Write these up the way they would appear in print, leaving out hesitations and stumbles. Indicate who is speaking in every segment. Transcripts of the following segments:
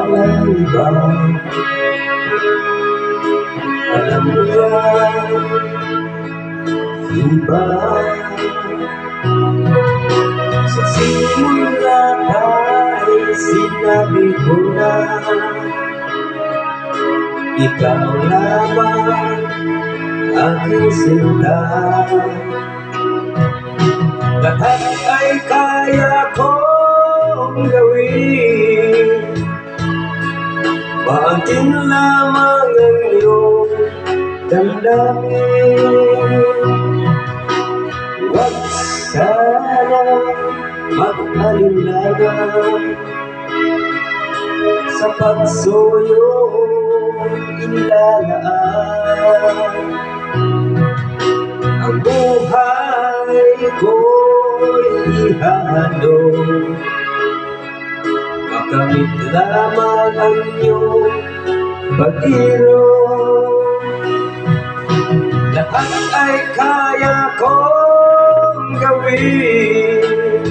Speaker 1: walang iba. Alam mo yan, iba. Sa simula ay sinabi ko na ikaw lamang aking sinta. Lahat ay kaya kong gawin, maatin lamang ang iyong damdamin. Huwag sana mag-alinlangan sa pagsuyong inilalaan. Ang buhay ko'y ihahandog, makamit lamang ang iyong pag-irog. Lahat ay kaya kong gawin,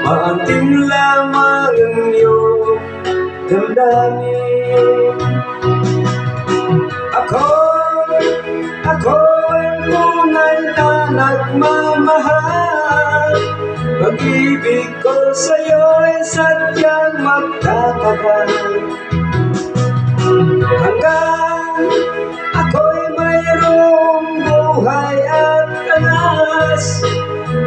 Speaker 1: maatin lamang ang iyong damdamin. Ako ang tunay na nagmamahal. Pag-ibig ko sa'yo'y sadyang magtatagal, hanggang ako'y mayroong buhay at tanas.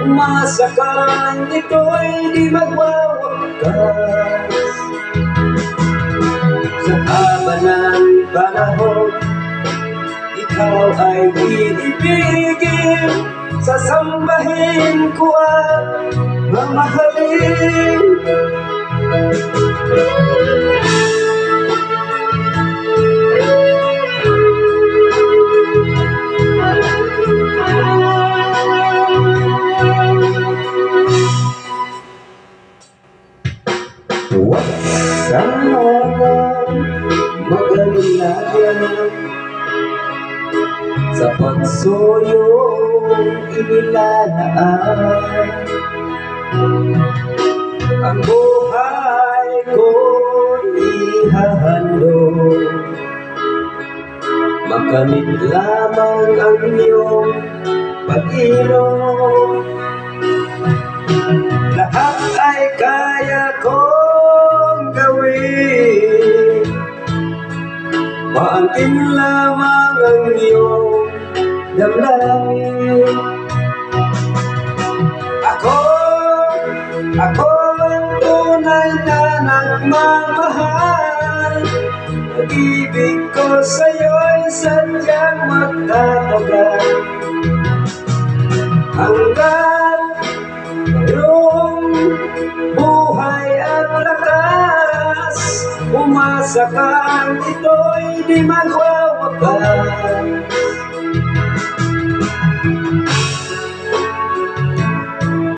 Speaker 1: Umasa kang ito'y di magwawakas. Sa haba ng panahon, ikaw ay iibigin, sasambahin ko at mamahalin. Huwag sana mag-alalayan sa pagsuyong inilalaan. Ang buhay ko'y ihahandog, makamit lamang ang iyong pag-inom. Lahat ay kaya kong gawin, maatin lamang ang iyong damdamin. Ako ang tunay na nagmamahal. Pag-ibig ko sa'yo'y sadyang magtatagal, hanggang mayroong buhay at lakas. Umasa kang ito'y di magwawakas.